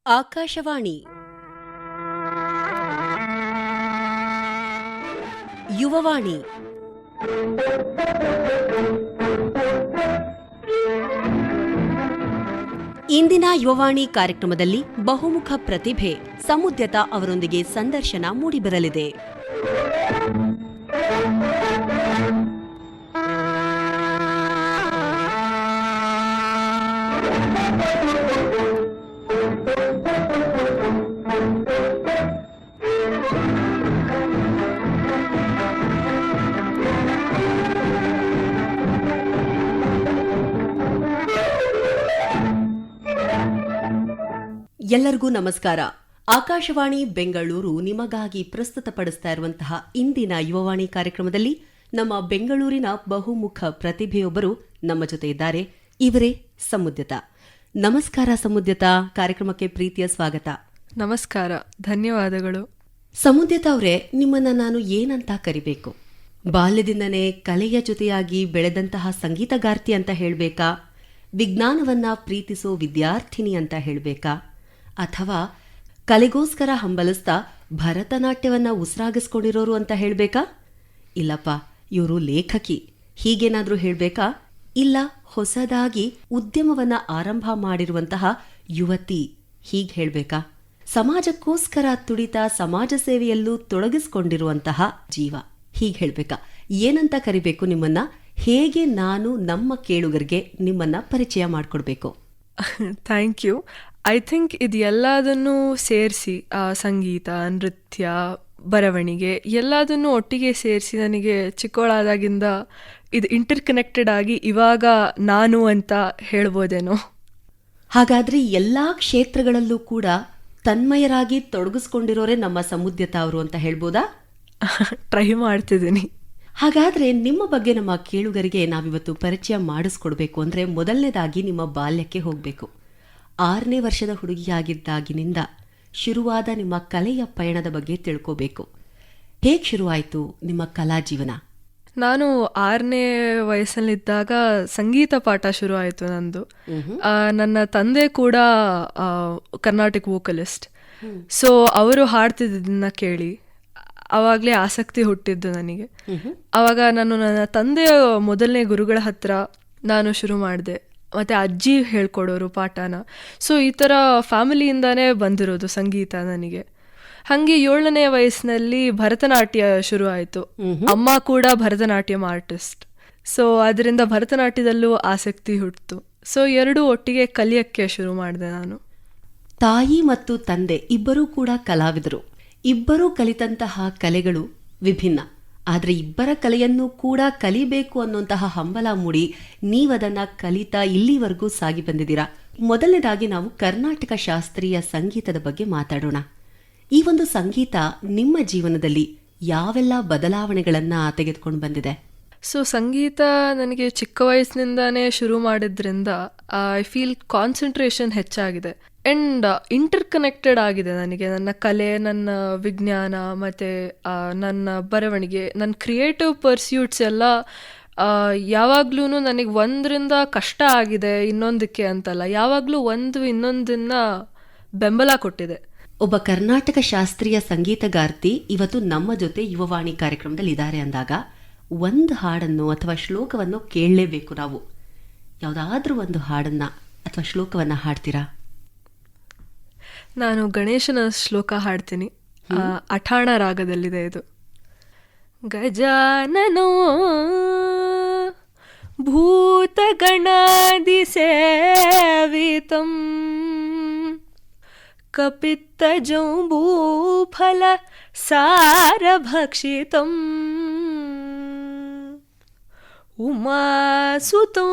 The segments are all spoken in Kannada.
ಆಕಾಶವಾಣಿ ಯುವವಾಣಿ ಇಂದಿನ ಯುವವಾಣಿ ಕಾರ್ಯಕ್ರಮದಲ್ಲಿ ಬಹುಮುಖ ಪ್ರತಿಭೆ ಸಮುದ್ಯತಾ ಅವರೊಂದಿಗೆ ಸಂದರ್ಶನ ಮೂಡಿಬರಲಿದೆ. ಎಲ್ಲರಿಗೂ ನಮಸ್ಕಾರ. ಆಕಾಶವಾಣಿ ಬೆಂಗಳೂರು ನಿಮಗಾಗಿ ಪ್ರಸ್ತುತಪಡಿಸ್ತಾ ಇರುವಂತಹ ಇಂದಿನ ಯುವವಾಣಿ ಕಾರ್ಯಕ್ರಮದಲ್ಲಿ ನಮ್ಮ ಬೆಂಗಳೂರಿನ ಬಹುಮುಖ ಪ್ರತಿಭೆಯೊಬ್ಬರು ನಮ್ಮ ಜೊತೆ ಇದ್ದಾರೆ. ಇವರೇ ಸಮುದ್ಯತಾ. ನಮಸ್ಕಾರ ಸಮುದ್ಯತಾ, ಕಾರ್ಯಕ್ರಮಕ್ಕೆ ಪ್ರೀತಿಯ ಸ್ವಾಗತ. ನಮಸ್ಕಾರ, ಧನ್ಯವಾದಗಳು. ಸಮುದ್ಯತಾ ಅವರೇ, ನಿಮ್ಮನ್ನ ನಾನು ಏನಂತ ಕರಿಬೇಕು? ಬಾಲ್ಯದಿಂದನೇ ಕಲೆಯ ಜೊತೆಯಾಗಿ ಬೆಳೆದಂತಹ ಸಂಗೀತಗಾರ್ತಿ ಅಂತ ಹೇಳಬೇಕಾ, ವಿಜ್ಞಾನವನ್ನ ಪ್ರೀತಿಸೋ ವಿದ್ಯಾರ್ಥಿನಿ ಅಂತ ಹೇಳಬೇಕಾ, ಅಥವಾ ಕಲೆಗೋಸ್ಕರ ಹಂಬಲಿಸ್ತಾ ಭರತನಾಟ್ಯವನ್ನ ಉಸಿರಾಗಿಸ್ಕೊಂಡಿರೋರು ಅಂತ ಹೇಳಬೇಕಾ? ಇಲ್ಲಪ್ಪ, ಇವರು ಲೇಖಕಿ ಹೀಗೇನಾದ್ರೂ ಹೇಳಬೇಕಾ? ಇಲ್ಲ ಹೊಸದಾಗಿ ಉದ್ಯಮವನ್ನ ಆರಂಭ ಮಾಡಿರುವಂತಹ ಯುವತಿ ಹೀಗೆ ಹೇಳಬೇಕಾ? ಸಮಾಜಕ್ಕೋಸ್ಕರ ತುಡಿತ ಸಮಾಜ ಸೇವೆಯಲ್ಲೂ ತೊಡಗಿಸಿಕೊಂಡಿರುವಂತಹ ಜೀವ ಹೀಗೆ ಹೇಳಬೇಕಾ? ಏನಂತ ಕರಿಬೇಕು ನಿಮ್ಮನ್ನ? ಹೇಗೆ ನಾನು ನಮ್ಮ ಕೇಳುಗರಿಗೆ ನಿಮ್ಮನ್ನ ಪರಿಚಯ ಮಾಡಿಕೊಡ್ಬೇಕು? Thank you. ಐ ಥಿಂಕ್ ಇದು ಎಲ್ಲದನ್ನೂ ಸೇರಿಸಿ, ಸಂಗೀತ, ನೃತ್ಯ, ಬರವಣಿಗೆ ಎಲ್ಲದನ್ನೂ ಒಟ್ಟಿಗೆ ಸೇರಿಸಿ ನನಗೆ ಚಿಕ್ಕವಳಾದಾಗಿಂದ ಇದು ಇಂಟರ್ ಕನೆಕ್ಟೆಡ್ ಆಗಿ ಇವಾಗ ನಾನು ಅಂತ ಹೇಳ್ಬೋದೇನೋ. ಹಾಗಾದ್ರೆ ಎಲ್ಲಾ ಕ್ಷೇತ್ರಗಳಲ್ಲೂ ಕೂಡ ತನ್ಮಯರಾಗಿ ತೊಡಗಿಸ್ಕೊಂಡಿರೋರೆ ನಮ್ಮ ಸಮುದ್ಯತಾ ಅವರು ಅಂತ ಹೇಳ್ಬೋದಾ? ಟ್ರೈ ಮಾಡ್ತಿದ್ದೀನಿ. ಹಾಗಾದ್ರೆ ನಿಮ್ಮ ಬಗ್ಗೆ ನಮ್ಮ ಕೇಳುಗರಿಗೆ ನಾವಿವತ್ತು ಪರಿಚಯ ಮಾಡಿಸ್ಕೊಡ್ಬೇಕು ಅಂದ್ರೆ ಮೊದಲನೇದಾಗಿ ನಿಮ್ಮ ಬಾಲ್ಯಕ್ಕೆ ಹೋಗ್ಬೇಕು. 6ನೇ ವರ್ಷದ ಹುಡುಗಿಯಾಗಿದ್ದಾಗಿನಿಂದ ಶುರುವಾದ ನಿಮ್ಮ ಕಲೆಯ ಪಯಣದ ಬಗ್ಗೆ ತಿಳ್ಕೋಬೇಕು. ಹೇಗೆ ಶುರುವಾಯಿತು ನಿಮ್ಮ ಕಲಾ ಜೀವನ? ನಾನು 6ನೇ ವಯಸ್ಸಲ್ಲಿದ್ದಾಗ ಸಂಗೀತ ಪಾಠ ಶುರು ಆಯಿತು ನಂದು. ನನ್ನ ತಂದೆ ಕೂಡ ಕರ್ನಾಟಿಕ್ ವೋಕಲಿಸ್ಟ್. ಸೊ ಅವರು ಹಾಡ್ತಿದ್ದನ್ನ ಕೇಳಿ ಆವಾಗಲೇ ಆಸಕ್ತಿ ಹುಟ್ಟಿದ್ದು ನನಗೆ. ಆವಾಗ ನಾನು ನನ್ನ ತಂದೆಯ ಮೊದಲನೇ ಗುರುಗಳ ಹತ್ರ ನಾನು ಶುರು ಮಾಡಿದೆ. ಮತ್ತು ಅಜ್ಜಿ ಹೇಳ್ಕೊಡೋರು ಪಾಠನ. ಸೊ ಈ ಥರ ಫ್ಯಾಮಿಲಿಯಿಂದಾನೇ ಬಂದಿರೋದು ಸಂಗೀತ ನನಗೆ. ಹಾಗೆ 7ನೇ ವಯಸ್ಸಿನಲ್ಲಿ ಭರತನಾಟ್ಯ ಶುರು ಆಯಿತು. ಅಮ್ಮ ಕೂಡ ಭರತನಾಟ್ಯಂ ಆರ್ಟಿಸ್ಟ್. ಸೊ ಅದರಿಂದ ಭರತನಾಟ್ಯದಲ್ಲೂ ಆಸಕ್ತಿ ಹುಟ್ಟಿತು. ಸೊ ಎರಡೂ ಒಟ್ಟಿಗೆ ಕಲಿಯೋಕ್ಕೆ ಶುರು ಮಾಡಿದೆ ನಾನು. ತಾಯಿ ಮತ್ತು ತಂದೆ ಇಬ್ಬರೂ ಕೂಡ ಕಲಾವಿದರು. ಇಬ್ಬರೂ ಕಲಿತಂತಹ ಕಲೆಗಳು ವಿಭಿನ್ನ. ಆದರೆ ಇಬ್ಬರ ಕಲೆಯನ್ನು ಕೂಡ ಕಲಿಬೇಕು ಅನ್ನುವಂತಹ ಹಂಬಲ ಮೂಡಿ ನೀವದನ್ನ ಕಲಿತಾ ಇಲ್ಲಿವರೆಗೂ ಸಾಗಿ ಬಂದಿದ್ದೀರಾ. ಮೊದಲನೇದಾಗಿ ನಾವು ಕರ್ನಾಟಕ ಶಾಸ್ತ್ರೀಯ ಸಂಗೀತದ ಬಗ್ಗೆ ಮಾತಾಡೋಣ. ಈ ಒಂದು ಸಂಗೀತ ನಿಮ್ಮ ಜೀವನದಲ್ಲಿ ಯಾವೆಲ್ಲ ಬದಲಾವಣೆಗಳನ್ನ ತೆಗೆದುಕೊಂಡು ಬಂದಿದೆ? ಸೊ ಸಂಗೀತ ನನಗೆ ಚಿಕ್ಕ ವಯಸ್ಸಿನಿಂದಾನೇ ಶುರು ಮಾಡಿದ್ರಿಂದ ಐ ಫೀಲ್ ಕಾನ್ಸಂಟ್ರೇಷನ್ ಹೆಚ್ಚಾಗಿದೆ ಆ್ಯಂಡ್ ಇಂಟರ್ ಕನೆಕ್ಟೆಡ್ ಆಗಿದೆ ನನಗೆ. ನನ್ನ ಕಲೆ, ನನ್ನ ವಿಜ್ಞಾನ ಮತ್ತು ನನ್ನ ಬರವಣಿಗೆ, ನನ್ನ ಕ್ರಿಯೇಟಿವ್ ಪರ್ಸ್ಯೂಟ್ಸ್ ಎಲ್ಲ ಯಾವಾಗ್ಲೂ ನನಗೆ ಒಂದರಿಂದ ಕಷ್ಟ ಆಗಿದೆ ಇನ್ನೊಂದಕ್ಕೆ ಅಂತಲ್ಲ, ಯಾವಾಗಲೂ ಒಂದು ಇನ್ನೊಂದನ್ನ ಬೆಂಬಲ ಕೊಟ್ಟಿದೆ. ಒಬ್ಬ ಕರ್ನಾಟಕ ಶಾಸ್ತ್ರೀಯ ಸಂಗೀತಗಾರ್ತಿ ಇವತ್ತು ನಮ್ಮ ಜೊತೆ ಯುವವಾಣಿ ಕಾರ್ಯಕ್ರಮದಲ್ಲಿ ಇದ್ದಾರೆ ಅಂದಾಗ ಒಂದು ಹಾಡನ್ನು ಅಥವಾ ಶ್ಲೋಕವನ್ನು ಕೇಳಲೇಬೇಕು ನಾವು. ಯಾವುದಾದ್ರೂ ಒಂದು ಹಾಡನ್ನ ಅಥವಾ ಶ್ಲೋಕವನ್ನ ಹಾಡ್ತೀರಾ? ನಾನು ಗಣೇಶನ ಶ್ಲೋಕ ಹಾಡ್ತೀನಿ. ಅಠಾಣ ರಾಗದಲ್ಲಿದೆ ಇದು. ಗಜಾನನೋ ಭೂತಗಣಾದಿ ಸೇವಿತಂ ಕಪಿತ್ತಜಂಬೂಫಲ ಸಾರಭಕ್ಷಿತಂ ಉಮಾಸುತೋ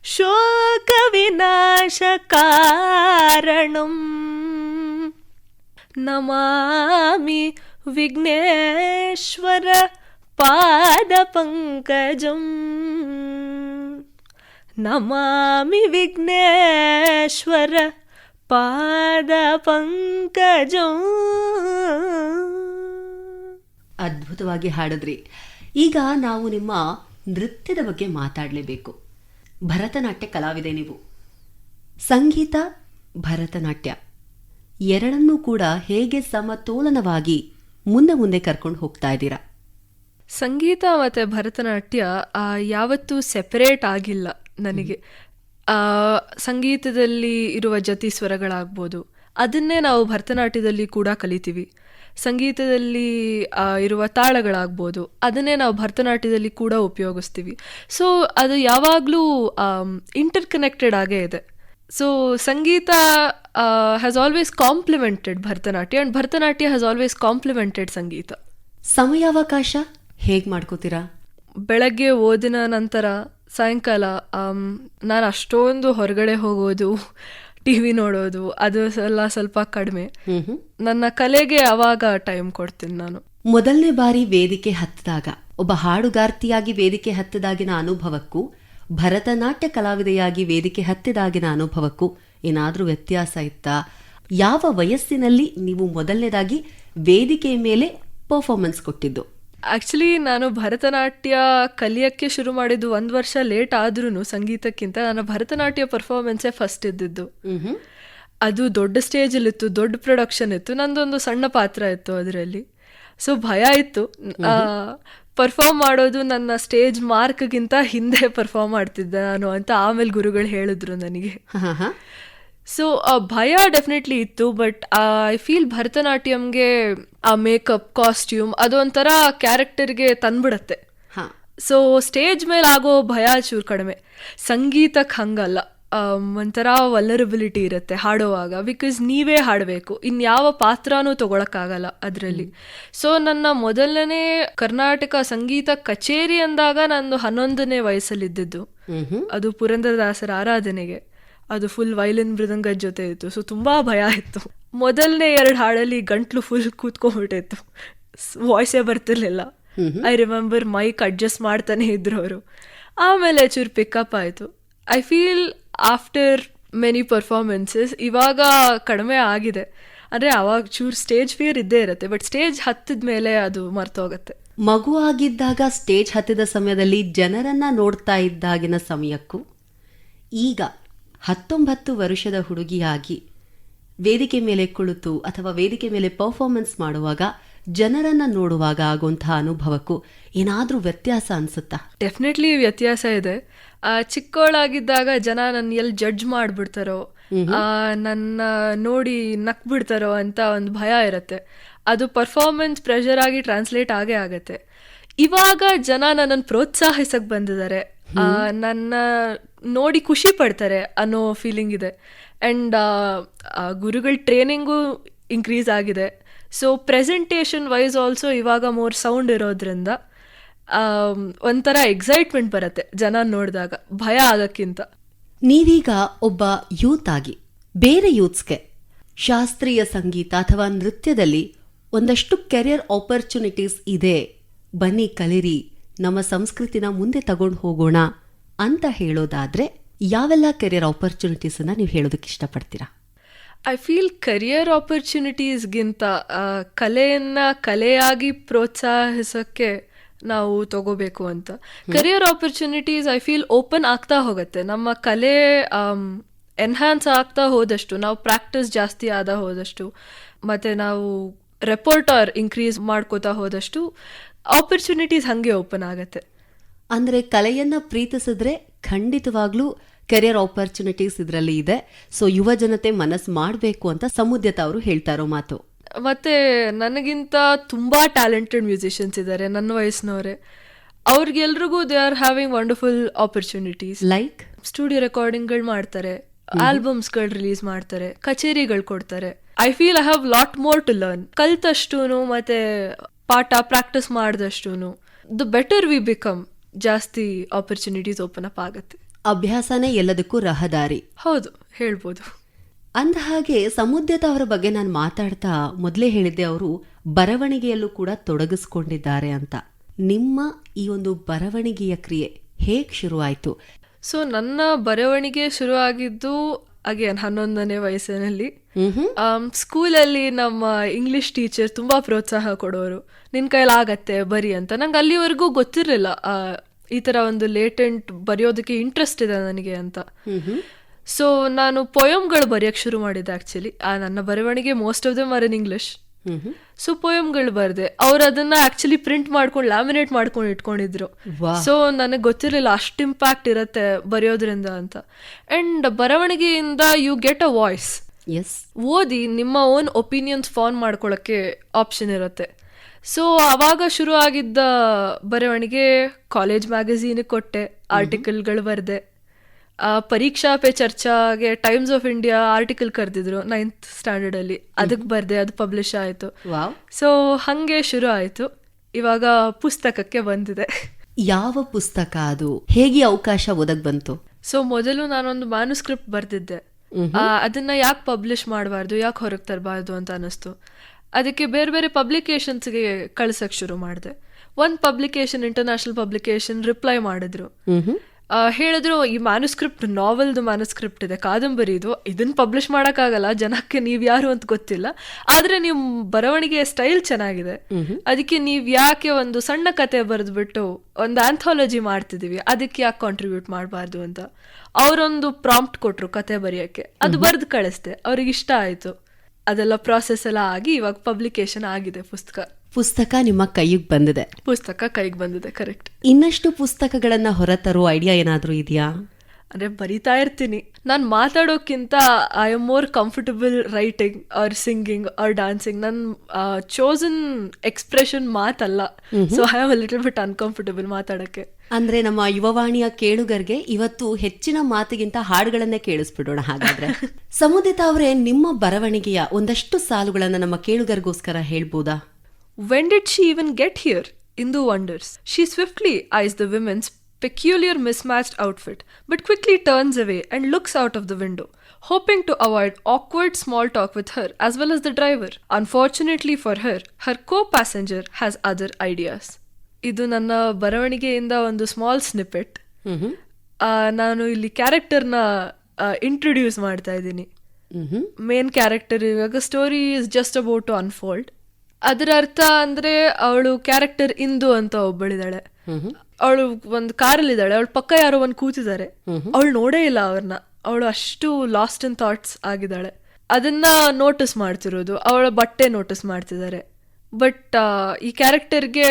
ಶೋಕ ವಿನಾಶ ಕಾರಣಂ ನಮಾಮಿ ವಿಘ್ನೇಶ್ವರ ಪಾದ ಪಂಕಜಂ ನಮಾಮಿ ವಿಘ್ನೇಶ್ವರ ಪಾದ ಪಂಕಜಂ. ಅದ್ಭುತವಾಗಿ ಹಾಡಿದ್ರಿ. ಈಗ ನಾವು ನಿಮ್ಮ ನೃತ್ಯದ ಬಗ್ಗೆ ಮಾತಾಡಲೇಬೇಕು. ಭರತನಾಟ್ಯ ಕಲಾವಿದೆ ನೀವು. ಸಂಗೀತ ಭರತನಾಟ್ಯ ಎರಡನ್ನೂ ಕೂಡ ಹೇಗೆ ಸಮತೋಲನವಾಗಿ ಮುಂದೆ ಮುಂದೆ ಕರ್ಕೊಂಡು ಹೋಗ್ತಾ ಇದ್ದೀರಾ? ಸಂಗೀತ ಮತ್ತು ಭರತನಾಟ್ಯ ಯಾವತ್ತೂ ಸೆಪರೇಟ್ ಆಗಿಲ್ಲ ನನಗೆ. ಸಂಗೀತದಲ್ಲಿ ಇರುವ ಜತಿ ಸ್ವರಗಳಾಗ್ಬೋದು, ಅದನ್ನೇ ನಾವು ಭರತನಾಟ್ಯದಲ್ಲಿ ಕೂಡ ಕಲಿತೀವಿ. ಸಂಗೀತದಲ್ಲಿ ಇರುವ ತಾಳಗಳಾಗ್ಬೋದು, ಅದನ್ನೇ ನಾವು ಭರತನಾಟ್ಯದಲ್ಲಿ ಕೂಡ ಉಪಯೋಗಿಸ್ತೀವಿ. ಸೊ ಅದು ಯಾವಾಗಲೂ ಇಂಟರ್ ಕನೆಕ್ಟೆಡ್ ಆಗೇ ಇದೆ. So sangeetha has always complemented Bharatanatyam and Bharatanatyam has always complemented sangeetha. ಸಮಯಾವಕಾಶ ಹೇಗೆ ಮಾಡ್ಕೋತೀರಾ? ಬೆಳಗ್ಗೆ ಓದಿನ ನಂತರ ಸಾಯಂಕಾಲ ನಾನು ಅಷ್ಟೊಂದು ಹೊರಗಡೆ ಹೋಗೋದು, ಟಿವಿ ನೋಡೋದು ಅದು ಸ್ವಲ್ಪ ಕಡಿಮೆ. ನನ್ನ ಕಲೆಗೆ ಅವಾಗ ಟೈಮ್ ಕೊಡ್ತೀನಿ ನಾನು. ಮೊದಲನೇ ಬಾರಿ ವೇದಿಕೆ ಹತ್ತಿದಾಗ, ಒಬ್ಬ ಹಾಡುಗಾರ್ತಿಯಾಗಿ ವೇದಿಕೆ ಹತ್ತಿದಾಗಿನ ಅನುಭವಕ್ಕೂ ಭರತನಾಟ್ಯ ಕಲಾವಿದೆಯಾಗಿ ವೇದಿಕೆ ಹತ್ತಿದಾಗಿನ ಅನುಭವಕ್ಕೂ ಏನಾದ್ರೂ ವ್ಯತ್ಯಾಸ ಇತ್ತಾ? ಯಾವ ವಯಸ್ಸಿನಲ್ಲಿ ನೀವು ಮೊದಲನೇದಾಗಿ ವೇದಿಕೆಯ ಮೇಲೆ ಪರ್ಫಾರ್ಮೆನ್ಸ್ ಕೊಟ್ಟಿದ್ದು? ಆಕ್ಚುಲಿ ನಾನು ಭರತನಾಟ್ಯ ಕಲಿಯಕ್ಕೆ ಶುರು ಮಾಡಿದ್ದು 1 ವರ್ಷ ಲೇಟ್ ಆದ್ರೂ ಸಂಗೀತಕ್ಕಿಂತ ನನ್ನ ಭರತನಾಟ್ಯ ಪರ್ಫಾರ್ಮೆನ್ಸೇ ಫಸ್ಟ್ ಇದ್ದಿದ್ದು. ಅದು ದೊಡ್ಡ ಸ್ಟೇಜಲ್ಲಿತ್ತು, ದೊಡ್ಡ ಪ್ರೊಡಕ್ಷನ್ ಇತ್ತು, ನಂದೊಂದು ಸಣ್ಣ ಪಾತ್ರ ಇತ್ತು ಅದರಲ್ಲಿ. ಸೊ ಭಯ ಇತ್ತು. ಪರ್ಫಾರ್ಮ್ ಮಾಡೋದು ನನ್ನ ಸ್ಟೇಜ್ ಮಾರ್ಕ್ಗಿಂತ ಹಿಂದೆ ಪರ್ಫಾರ್ಮ್ ಮಾಡ್ತಿದ್ದೆ ನಾನು ಅಂತ ಆಮೇಲೆ ಗುರುಗಳು ಹೇಳಿದ್ರು ನನಗೆ. ಸೊ ಭಯ ಡೆಫಿನೆಟ್ಲಿ ಇತ್ತು. ಬಟ್ ಐ ಫೀಲ್ ಭರತನಾಟ್ಯಂಗೆ ಆ ಮೇಕಪ್, ಕಾಸ್ಟ್ಯೂಮ್ ಅದೊಂಥರ ಕ್ಯಾರೆಕ್ಟರ್ಗೆ ತಂದ್ಬಿಡತ್ತೆ. ಸೊ ಸ್ಟೇಜ್ ಮೇಲೆ ಆಗೋ ಭಯ ಚೂರು ಕಡಿಮೆ. ಸಂಗೀತಕ್ಕೆ ಹಂಗಲ್ಲ, ಒಂಥರ ವಲ್ನರಬಿಲಿಟಿ ಇರುತ್ತೆ ಹಾಡೋವಾಗ, ಬಿಕಾಸ್ ನೀವೇ ಹಾಡಬೇಕು, ಇನ್ಯಾವ ಪಾತ್ರನೂ ತಗೊಳಕ್ಕಾಗಲ್ಲ ಅದರಲ್ಲಿ. ಸೊ ನನ್ನ ಮೊದಲನೇ ಕರ್ನಾಟಕ ಸಂಗೀತ ಕಚೇರಿ ಅಂದಾಗ ನಾನು 11ನೇ ವಯಸ್ಸಲ್ಲಿದ್ದಿದ್ದು. ಅದು ಪುರಂದರದಾಸರ ಆರಾಧನೆಗೆ. ಅದು ಫುಲ್ ವೈಲಿನ್ ಮೃದಂಗದ ಜೊತೆ ಇತ್ತು. ಸೊ ತುಂಬಾ ಭಯ ಇತ್ತು. ಮೊದಲನೇ 2 ಹಾಡಲ್ಲಿ ಗಂಟ್ಲು ಫುಲ್ ಕೂತ್ಕೊಂಡ್ಬಿಟ್ಟಿತ್ತು, ವಾಯ್ಸೇ ಬರ್ತಿರ್ಲಿಲ್ಲ. ಐ ರಿಮೆಂಬರ್ ಮೈಕ್ ಅಡ್ಜಸ್ಟ್ ಮಾಡ್ತಾನೆ ಇದ್ರು ಅವರು. ಆಮೇಲೆ ಚೂರು ಪಿಕಪ್ ಆಯಿತು. I feel after many performances ಇವಾಗ ಕಡಿಮೆ ಆಗಿದೆ. ಅಂದರೆ ಅವಾಗ ಚೂರು ಸ್ಟೇಜ್ ಫಿಯರ್ ಇದ್ದೇ ಇರುತ್ತೆ, ಬಟ್ ಸ್ಟೇಜ್ ಹತ್ತಿದ ಮೇಲೆ ಅದು ಮರ್ತೋಗುತ್ತೆ. ಮಗು ಆಗಿದ್ದಾಗ ಸ್ಟೇಜ್ ಹತ್ತಿದ ಸಮಯದಲ್ಲಿ ಜನರನ್ನ ನೋಡ್ತಾ ಇದ್ದಾಗಿನ ಸಮಯಕ್ಕೂ ಈಗ 19 ವರ್ಷದ ಹುಡುಗಿಯಾಗಿ ವೇದಿಕೆ ಮೇಲೆ ಕುಳಿತು ಅಥವಾ ವೇದಿಕೆ ಮೇಲೆ ಪರ್ಫಾರ್ಮೆನ್ಸ್ ಮಾಡುವಾಗ ಜನರನ್ನ ನೋಡುವಾಗ ಆಗುವಂತಹ ಅನುಭವಕ್ಕೂ ಏನಾದ್ರೂ ವ್ಯತ್ಯಾಸ ಅನ್ಸುತ್ತಾ? ಡೆಫಿನೆಟ್ಲಿ ವ್ಯತ್ಯಾಸ ಇದೆ. ಚಿಕ್ಕವಳಾಗಿದ್ದಾಗ ಜನ ನನ್ನ ಎಲ್ಲಿ ಜಡ್ಜ್ ಮಾಡ್ಬಿಡ್ತಾರೋ, ನನ್ನ ನೋಡಿ ನಕ್ ಬಿಡ್ತಾರೋ ಅಂತ ಒಂದು ಭಯ ಇರುತ್ತೆ. ಅದು ಪರ್ಫಾರ್ಮೆನ್ಸ್ ಪ್ರೆಷರ್ ಆಗಿ ಟ್ರಾನ್ಸ್ಲೇಟ್ ಆಗೇ ಆಗತ್ತೆ. ಇವಾಗ ಜನ ನನ್ನನ್ನು ಪ್ರೋತ್ಸಾಹಿಸಕ್ ಬಂದಿದ್ದಾರೆ, ನನ್ನ ನೋಡಿ ಖುಷಿ ಪಡ್ತಾರೆ ಅನ್ನೋ ಫೀಲಿಂಗ್ ಇದೆ. ಆ್ಯಂಡ್ ಗುರುಗಳ ಟ್ರೈನಿಂಗು ಇನ್ಕ್ರೀಸ್ ಆಗಿದೆ. ಸೊ ಪ್ರೆಸೆಂಟೇಷನ್ ವೈಸ್ ಆಲ್ಸೋ ಇವಾಗ ಮೋರ್ ಸೌಂಡ್ ಇರೋದ್ರಿಂದ ಒಂಥರ ಎಕ್ಸೈಟ್ಮೆಂಟ್ ಬರುತ್ತೆ ಜನ ನೋಡಿದಾಗ, ಭಯ ಆಗಕ್ಕಿಂತ. ನೀವೀಗ ಒಬ್ಬ ಯೂತ್ ಆಗಿ ಬೇರೆ ಯೂತ್ಸ್ಗೆ ಶಾಸ್ತ್ರೀಯ ಸಂಗೀತ ಅಥವಾ ನೃತ್ಯದಲ್ಲಿ ಒಂದಷ್ಟು ಕೆರಿಯರ್ ಆಪರ್ಚುನಿಟೀಸ್ ಇದೆ, ಬನ್ನಿ ಕಲಿರಿ, ನಮ್ಮ ಸಂಸ್ಕೃತಿನ ಮುಂದೆ ತಗೊಂಡು ಹೋಗೋಣ ಅಂತ ಹೇಳೋದಾದ್ರೆ ಯಾವೆಲ್ಲ ಕೆರಿಯರ್ ಆಪರ್ಚುನಿಟೀಸ್ ಅನ್ನ ನೀವು ಹೇಳೋದಕ್ಕೆ ಇಷ್ಟಪಡ್ತೀರಾ? ಐ ಫೀಲ್ ಕರಿಯರ್ ಆಪರ್ಚುನಿಟೀಸ್ಗಿಂತ ಕಲೆಯನ್ನ ಕಲೆಯಾಗಿ ಪ್ರೋತ್ಸಾಹಿಸೋಕ್ಕೆ ನಾವು ತಗೋಬೇಕು ಅಂತ. Career opportunities I feel open ಆಗ್ತಾ ಹೋಗುತ್ತೆ. ನಮ್ಮ ಕಲೆ ಎನ್ಹ್ಯಾನ್ಸ್ ಆಗ್ತಾ ಹೋದಷ್ಟು, ನಾವು ಪ್ರಾಕ್ಟೀಸ್ ಜಾಸ್ತಿ ಆದ ಹೋದಷ್ಟು, ಮತ್ತು ನಾವು ರೆಪೋರ್ಟರ್ ಇನ್ಕ್ರೀಸ್ ಮಾಡ್ಕೋತಾ ಹೋದಷ್ಟು ಆಪರ್ಚುನಿಟೀಸ್ ಹಾಗೆ ಓಪನ್ ಆಗುತ್ತೆ. ಅಂದರೆ ಕಲೆಯನ್ನ ಪ್ರೀತಿಸಿದ್ರೆ ಖಂಡಿತವಾಗ್ಲೂ ಕೆರಿಯರ್ ಆಪರ್ಚುನಿಟೀಸ್ ಇದರಲ್ಲಿ ಇದೆ. ಸೊ ಯುವ ಜನತೆ ಮನಸ್ಸು ಮಾಡಬೇಕು ಅಂತ ಸಮುದ್ಯತ ಅವರು ಹೇಳ್ತಾ ಇರೋ ಮಾತು. ಮತ್ತೆ ನನಗಿಂತ ತುಂಬಾ ಟ್ಯಾಲೆಂಟೆಡ್ ಮ್ಯೂಸಿಷಿಯನ್ಸ್ ಇದ್ದಾರೆ ನನ್ನ ವಯಸ್ಸಿನವರೇ. ಅವ್ರಿಗೆಲ್ರಿಗೂ they are having wonderful opportunities. Like studio ರೆಕಾರ್ಡಿಂಗ್ಗಳು ಮಾಡ್ತಾರೆ, ಆಲ್ಬಮ್ಸ್ಗಳು ರಿಲೀಸ್ ಮಾಡ್ತಾರೆ, ಕಚೇರಿಗಳು ಕೊಡ್ತಾರೆ. I feel I have lot more to learn. ಕಲ್ತಷ್ಟೂನು ಮತ್ತೆ ಪಾಠ ಪ್ರಾಕ್ಟೀಸ್ ಮಾಡಿದಷ್ಟೂನು ದ ಬೆಟರ್ ವಿ ಬಿಕಮ್, ಜಾಸ್ತಿ ಆಪರ್ಚುನಿಟೀಸ್ ಓಪನ್ ಅಪ್ ಆಗುತ್ತೆ. ಅಭ್ಯಾಸನೇ ಎಲ್ಲದಕ್ಕೂ ರಹದಾರಿ. ಹೌದು, ಹೇಳ್ಬೋದು. ಅಂದ ಹಾಗೆ ಸಮುದ್ಯತ ಅವರ ಬಗ್ಗೆ ನಾನು ಮಾತಾಡ್ತಾ ಮೊದಲೇ ಹೇಳಿದ್ದೆ, ಅವರು ಬರವಣಿಗೆಯಲ್ಲೂ ಕೂಡ ತೊಡಗಿಸ್ಕೊಂಡಿದ್ದಾರೆ ಅಂತ. ನಿಮ್ಮ ಈ ಒಂದು ಬರವಣಿಗೆಯ ಕ್ರಿಯೆ ಹೇಗೆ ಶುರುವಾಯಿತು? ಸೊ ನನ್ನ ಬರವಣಿಗೆ ಶುರುವಾಗಿದ್ದು ಅಗೇನ್ 11ನೇ ವಯಸ್ಸಿನಲ್ಲಿ. ಸ್ಕೂಲಲ್ಲಿ ನಮ್ಮ ಇಂಗ್ಲಿಷ್ ಟೀಚರ್ ತುಂಬಾ ಪ್ರೋತ್ಸಾಹ ಕೊಡೋರು, ನಿನ್ ಕೈಲಾಗತ್ತೆ ಬರಿ ಅಂತ. ನಂಗೆ ಅಲ್ಲಿವರೆಗೂ ಗೊತ್ತಿರಲಿಲ್ಲ ಈ ಥರ ಒಂದು ಲೇಟೆಂಟ್ ಬರೆಯೋದಕ್ಕೆ ಇಂಟ್ರೆಸ್ಟ್ ಇದೆ ನನಗೆ ಅಂತ. ಸೊ ನಾನು ಪೊಯಮ್ಗಳು ಬರೆಯಕ್ಕೆ ಶುರು ಮಾಡಿದ್ದೆ ಆಕ್ಚುಲಿ. ನನ್ನ ಬರವಣಿಗೆ most of them are in English. So ಪೊಯಮ್ಗಳು ಬರೆದೆ. ಅವ್ರು ಅದನ್ನ ಆಕ್ಚುಲಿ ಪ್ರಿಂಟ್ ಮಾಡ್ಕೊಂಡು ಲ್ಯಾಮಿನೇಟ್ ಮಾಡ್ಕೊಂಡು ಇಟ್ಕೊಂಡಿದ್ರು. ಸೊ ನನಗೆ ಗೊತ್ತಿರಲಿಲ್ಲ ಅಷ್ಟು ಇಂಪ್ಯಾಕ್ಟ್ ಇರತ್ತೆ ಬರೆಯೋದ್ರಿಂದ ಅಂತ. ಅಂಡ್ ಬರವಣಿಗೆಯಿಂದ ಯು ಗೆಟ್ ಅ ವಾಯ್ಸ್. ಓದಿ ನಿಮ್ಮ ಓನ್ ಒಪಿನಿಯನ್ಸ್ ಫಾರ್ಮ್ ಮಾಡ್ಕೊಳಕ್ಕೆ ಆಪ್ಷನ್ ಇರುತ್ತೆ. ಸೊ ಅವಾಗ ಶುರು ಆಗಿದ್ದ ಬರವಣಿಗೆ ಕಾಲೇಜ್ ಮ್ಯಾಗಝೀನಿಗೆ ಕೊಟ್ಟೆ, ಆರ್ಟಿಕಲ್ಗಳು ಬರೆದೆ. ಪರೀಕ್ಷಾ ಪೇ ಚರ್ಚಾಗೆ ಟೈಮ್ಸ್ ಆಫ್ ಇಂಡಿಯಾ ಆರ್ಟಿಕಲ್ ಕರೆದಿದ್ರು 9th ಸ್ಟ್ಯಾಂಡರ್ಡ್ ಅಲ್ಲಿ, ಅದಕ್ಕೆ ಬರ್ದೆ, ಅದು ಪಬ್ಲಿಷ್ ಆಯಿತು. ಸೊ ಹಂಗೆ ಶುರು ಆಯಿತು. ಇವಾಗ ಪುಸ್ತಕಕ್ಕೆ ಬಂದಿದೆ. ಯಾವ ಪುಸ್ತಕ ಅದು? ಹೇಗೆ ಅವಕಾಶ ಒದಗ್ ಬಂತು? ಸೊ ಮೊದಲು ನಾನೊಂದು ಮ್ಯಾನುಸ್ಕ್ರಿಪ್ಟ್ ಬರ್ದಿದ್ದೆ. ಅದನ್ನ ಯಾಕೆ ಪಬ್ಲಿಷ್ ಮಾಡಬಾರ್ದು, ಯಾಕೆ ಹೊರಗೆ ತರಬಾರ್ದು ಅಂತ ಅನಿಸ್ತು. ಅದಕ್ಕೆ ಬೇರೆ ಬೇರೆ ಪಬ್ಲಿಕೇಶನ್ಸ್ಗೆ ಕಳ್ಸಕ್ ಶುರು ಮಾಡಿದೆ. ಒಂದು ಪಬ್ಲಿಕೇಶನ್, ಇಂಟರ್ನ್ಯಾಷನಲ್ ಪಬ್ಲಿಕೇಶನ್, ರಿಪ್ಲೈ ಮಾಡಿದ್ರು. ಹೇಳಿದ್ರು ಈ ಮ್ಯಾನುಸ್ಕ್ರಿಪ್ಟ್ ನಾವೆಲ್ದು ಮ್ಯಾನುಸ್ಕ್ರಿಪ್ಟ್ ಇದೆ, ಕಾದಂಬರಿ ಇದು, ಇದನ್ನ ಪಬ್ಲಿಷ್ ಮಾಡೋಕ್ಕಾಗಲ್ಲ, ಜನಕ್ಕೆ ನೀವ್ ಯಾರು ಅಂತ ಗೊತ್ತಿಲ್ಲ, ಆದ್ರೆ ನಿಮ್ ಬರವಣಿಗೆ ಸ್ಟೈಲ್ ಚೆನ್ನಾಗಿದೆ, ಅದಕ್ಕೆ ನೀವ್ ಯಾಕೆ ಒಂದು ಸಣ್ಣ ಕತೆ ಬರೆದ್ಬಿಟ್ಟು ಒಂದು ಆಂಥಾಲಜಿ ಮಾಡ್ತಿದೀವಿ, ಅದಕ್ಕೆ ಯಾಕೆ ಕಾಂಟ್ರಿಬ್ಯೂಟ್ ಮಾಡಬಾರ್ದು ಅಂತ ಅವರೊಂದು ಪ್ರಾಂಪ್ಟ್ ಕೊಟ್ರು ಕತೆ ಬರೆಯಕ್ಕೆ. ಅದು ಬರೆದು ಕಳಿಸ್ದೆ, ಅವ್ರಿಗೆ ಇಷ್ಟ ಆಯ್ತು. ಅದೆಲ್ಲ ಪ್ರಾಸೆಸ್ ಎಲ್ಲ ಆಗಿ ಇವಾಗ ಪಬ್ಲಿಕೇಶನ್ ಆಗಿದೆ. ಪುಸ್ತಕ ನಿಮ್ಮ ಕೈಗೆ ಬಂದಿದೆ. ಪುಸ್ತಕ ಕೈಗೆ ಬಂದಿದೆ, ಕರೆಕ್ಟ್. ಇನ್ನಷ್ಟು ಪುಸ್ತಕಗಳನ್ನ ಹೊರತರೋ ಐಡಿಯಾ ಏನಾದ್ರೂ ಇದೆಯಾ? ಅಂದ್ರೆ ಬರಿತಾ ಇರ್ತೀನಿ. ನಾನು ಮಾತಾಡೋಕ್ಕಿಂತ I am more comfortable writing or singing or dancing. ನನ್ನ ಚೋಸನ್ ಎಕ್ಸ್ಪ್ರೆಷನ್ ಮಾತಲ್ಲ. So I am little bit uncomfortable ಮಾತಾಡಕ್ಕೆ. ಅಂದ್ರೆ ನಮ್ಮ ಯುವವಾಣಿಯ ಕೇಳುಗರಿಗೆ ಇವತ್ತು ಹೆಚ್ಚಿನ ಮಾತಿಗಿಂತ ಹಾಡುಗಳನ್ನೇ ಕೇಳಿಸ್ಬಿಡೋಣ ಹಾಗಾದ್ರೆ. ಸಮುದಿತಾ ಅವರೇ, ನಿಮ್ಮ ಬರವಣಿಗೆಯ ಒಂದಷ್ಟು ಸಾಲುಗಳನ್ನ ನಮ್ಮ ಕೇಳುಗರಿಗೋಸ್ಕರ ಹೇಳ್ಬೋದಾ? When did she even get here? Indu wonders. She swiftly eyes the women's peculiar mismatched outfit, but quickly turns away and looks out of the window, hoping to avoid awkward small talk with her as well as the driver. Unfortunately for her, her co-passenger has other ideas. ಇದು ನನ್ನ ಬರವಣಿಗೆಯಿಂದ ಒಂದು ಸ್ಮಾಲ್ ಸ್ನಿಪೆಟ್. ನಾನು ಇಲ್ಲಿ ಕ್ಯಾರೆಕ್ಟರ್ನ ಇಂಟ್ರೊಡ್ಯೂಸ್ ಮಾಡ್ತಾ ಇದ್ದೀನಿ. ಮೇನ್ ಕ್ಯಾರೆಕ್ಟರ್ ಇವಾಗ story is just about to unfold. ಅದರ ಅರ್ಥ ಅಂದ್ರೆ ಅವಳು ಕ್ಯಾರೆಕ್ಟರ್ ಇಂದು ಅಂತ ಒಬ್ಬಳಿದಾಳೆ. ಅವಳು ಒಂದು ಕಾರಲ್ಲಿದ್ದಾಳೆ, ಅವಳ ಪಕ್ಕ ಯಾರೋ ಒಂದು ಕೂತಿದ್ದಾರೆ, ಅವಳು ನೋಡೇ ಇಲ್ಲ ಅವ್ರನ್ನ. ಅವಳು ಅಷ್ಟು ಲಾಸ್ಟ್ ಇನ್ ಥಾಟ್ಸ್ ಆಗಿದ್ದಾಳೆ. ಅದನ್ನ ನೋಟಿಸ್ ಮಾಡ್ತಿರೋದು, ಅವಳ ಬಟ್ಟೆ ನೋಟಿಸ್ ಮಾಡ್ತಿದ್ದಾರೆ. ಬಟ್ ಈ ಕ್ಯಾರೆಕ್ಟರ್ಗೆ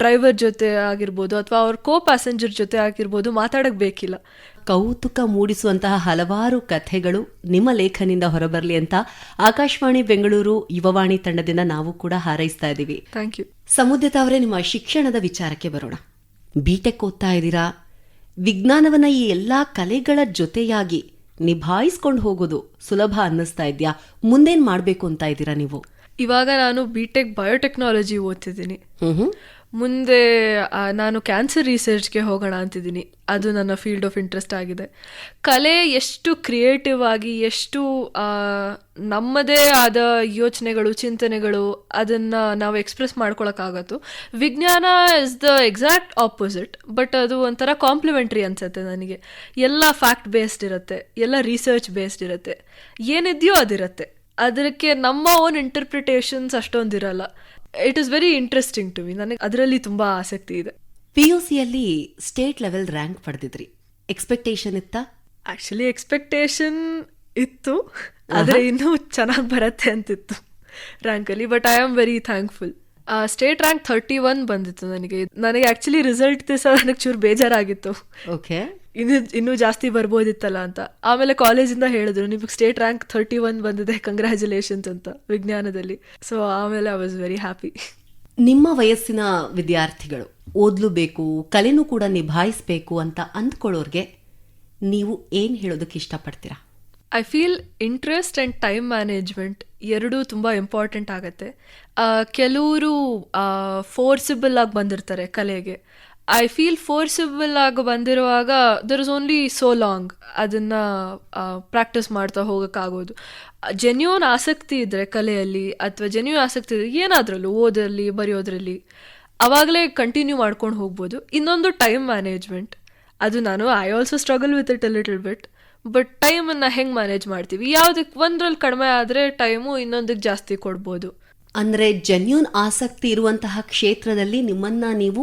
ಡ್ರೈವರ್ ಜೊತೆ ಆಗಿರ್ಬೋದು ಅಥವಾ ಅವ್ರ ಕೋ ಪ್ಯಾಸೆಂಜರ್ ಜೊತೆ ಆಗಿರ್ಬೋದು ಮಾತಾಡಕ್ ಬೇಕಿಲ್ಲ. ಕೌತುಕ ಮೂಡಿಸುವಂತಹ ಹಲವಾರು ಕಥೆಗಳು ನಿಮ್ಮ ಲೇಖನಿಂದ ಹೊರಬರಲಿ ಅಂತ ಆಕಾಶವಾಣಿ ಬೆಂಗಳೂರು ಯುವವಾಣಿ ತಂಡದಿಂದ ನಾವು ಕೂಡ ಹಾರೈಸ್ತಾ ಇದ್ದೀವಿ. Thank you. ಸಮುದಿತಾ ಅವರೇ, ನಿಮ್ಮ ಶಿಕ್ಷಣದ ವಿಚಾರಕ್ಕೆ ಬರೋಣ. ಬಿಟೆಕ್ ಓದ್ತಾ ಇದ್ದೀರಾ. ವಿಜ್ಞಾನವನ್ನ ಈ ಎಲ್ಲಾ ಕಲೆಗಳ ಜೊತೆಯಾಗಿ ನಿಭಾಯಿಸ್ಕೊಂಡು ಹೋಗೋದು ಸುಲಭ ಅನ್ನಿಸ್ತಾ ಇದೆಯಾ? ಮುಂದೇನ್ ಮಾಡ್ಬೇಕು ಅಂತ ಇದ್ದೀರಾ ನೀವು? ಇವಾಗ ನಾನು ಬಿಟೆಕ್ ಬಯೋಟೆಕ್ನಾಲಜಿ ಓದ್ತಿದ್ದೀನಿ. ಮುಂದೆ ನಾನು ಕ್ಯಾನ್ಸರ್ ರಿಸರ್ಚ್ಗೆ ಹೋಗೋಣ ಅಂತಿದ್ದೀನಿ. ಅದು ನನ್ನ ಫೀಲ್ಡ್ ಆಫ್ ಇಂಟ್ರೆಸ್ಟ್ ಆಗಿದೆ. ಕಲೆ ಎಷ್ಟು ಕ್ರಿಯೇಟಿವ್ ಆಗಿ, ಎಷ್ಟು ನಮ್ಮದೇ ಆದ ಯೋಚನೆಗಳು, ಚಿಂತನೆಗಳು, ಅದನ್ನು ನಾವು ಎಕ್ಸ್ಪ್ರೆಸ್ ಮಾಡ್ಕೊಳಕ್ಕಾಗತ್ತು. ವಿಜ್ಞಾನ is the exact opposite. But ಅದು ಒಂಥರ ಕಾಂಪ್ಲಿಮೆಂಟ್ರಿ ಅನ್ಸುತ್ತೆ ನನಗೆ. ಎಲ್ಲ ಫ್ಯಾಕ್ಟ್ ಬೇಸ್ಡ್ ಇರುತ್ತೆ, ಎಲ್ಲ ರಿಸರ್ಚ್ ಬೇಸ್ಡ್ ಇರುತ್ತೆ, ಏನಿದೆಯೋ ಅದಿರುತ್ತೆ. ಅದಕ್ಕೆ ನಮ್ಮ ಓನ್ ಇಂಟರ್ಪ್ರಿಟೇಷನ್ಸ್ ಅಷ್ಟೊಂದಿರಲ್ಲ. It is very interesting to me. ನನಗೆ ಅದರಲ್ಲಿ ತುಂಬಾ ಆಸಕ್ತಿ ಇದೆ. PUCಯಲ್ಲಿ ಸ್ಟೇಟ್ ಲೆವೆಲ್ ರ್ಯಾಂಕ್ ಪಡೆದಿದ್ರಿ. ಎಕ್ಸ್ಪೆಕ್ಟೇಷನ್ ಇತ್ತಾ? ಆಕ್ಚುಲಿ ಎಕ್ಸ್ಪೆಕ್ಟೇಷನ್ ಇತ್ತು, ಆದರೆ ಇನ್ನೂ ಚೆನ್ನಾಗಿ ಬರುತ್ತೆ ಅಂತಿತ್ತು ರ್ಯಾಂಕಲ್ಲಿ. But I am very thankful. State rank 31 ಬಂದಿತ್ತು ನನಗೆ ಆಕ್ಚುಲಿ ರಿಸಲ್ಟ್ ದಿವಸ ನನಗೆ ಚೂರು ಬೇಜಾರಾಗಿತ್ತು. ಓಕೆ, ಇನ್ನೂ ಜಾಸ್ತಿ ಬರ್ಬೋದಿತ್ತಲ್ಲ ಅಂತ. ಆಮೇಲೆ ಕಾಲೇಜಿಂದ ಹೇಳಿದ್ರು, ನಿಮಗೆ ಸ್ಟೇಟ್ ರ್ಯಾಂಕ್ 31 ಬಂದಿದೆ, ಕಂಗ್ರ್ಯಾಚುಲೇಷನ್ಸ್ ಅಂತ ವಿಜ್ಞಾನದಲ್ಲಿ. ಸೊ ಆಮೇಲೆ ಐ ವಾಸ್ ವೆರಿ ಹ್ಯಾಪಿ. ನಿಮ್ಮ ವಯಸ್ಸಿನ ವಿದ್ಯಾರ್ಥಿಗಳು ಓದ್ಲೂಬೇಕು, ಕಲೆನೂ ಕೂಡ ನಿಭಾಯಿಸಬೇಕು ಅಂತ ಅಂದ್ಕೊಳ್ಳೋರ್ಗೆ ನೀವು ಏನ್ ಹೇಳೋದಕ್ಕೆ ಇಷ್ಟಪಡ್ತೀರಾ? I feel interest and time management ಎರಡೂ ತುಂಬ ಇಂಪಾರ್ಟೆಂಟ್ ಆಗುತ್ತೆ. ಕೆಲವರು ಫೋರ್ಸಿಬಲ್ ಆಗಿ ಬಂದಿರ್ತಾರೆ ಕಲೆಗೆ. ಐ ಫೀಲ್ ಫೋರ್ಸಿಬಲ್ ಆಗಿ ಬಂದಿರುವಾಗ there is only so long ಅದನ್ನು ಪ್ರಾಕ್ಟೀಸ್ ಮಾಡ್ತಾ ಹೋಗೋಕ್ಕಾಗೋದು. ಜೆನ್ಯೂನ್ ಆಸಕ್ತಿ ಇದ್ದರೆ ಕಲೆಯಲ್ಲಿ ಅಥವಾ ಜೆನ್ಯೂನ್ ಆಸಕ್ತಿ ಇದ್ದರೆ ಏನಾದ್ರಲ್ಲೂ, ಓದರಲ್ಲಿ, ಬರೆಯೋದ್ರಲ್ಲಿ, ಆವಾಗಲೇ ಕಂಟಿನ್ಯೂ ಮಾಡ್ಕೊಂಡು ಹೋಗ್ಬೋದು. ಇನ್ನೊಂದು ಟೈಮ್ ಮ್ಯಾನೇಜ್ಮೆಂಟ್. ಅದು I also struggle with it a little bit. But ಟೈಮನ್ನು ಹೆಂಗೆ ಮ್ಯಾನೇಜ್ ಮಾಡ್ತೀವಿ? ಯಾವುದಕ್ಕೆ ಒಂದ್ರಲ್ಲಿ ಕಡಿಮೆ ಆದರೆ ಟೈಮು ಇನ್ನೊಂದಕ್ಕೆ ಜಾಸ್ತಿ ಕೊಡ್ಬೋದು. ಅಂದರೆ ಜೆನ್ಯೂನ್ ಆಸಕ್ತಿ ಇರುವಂತಹ ಕ್ಷೇತ್ರದಲ್ಲಿ ನಿಮ್ಮನ್ನ ನೀವು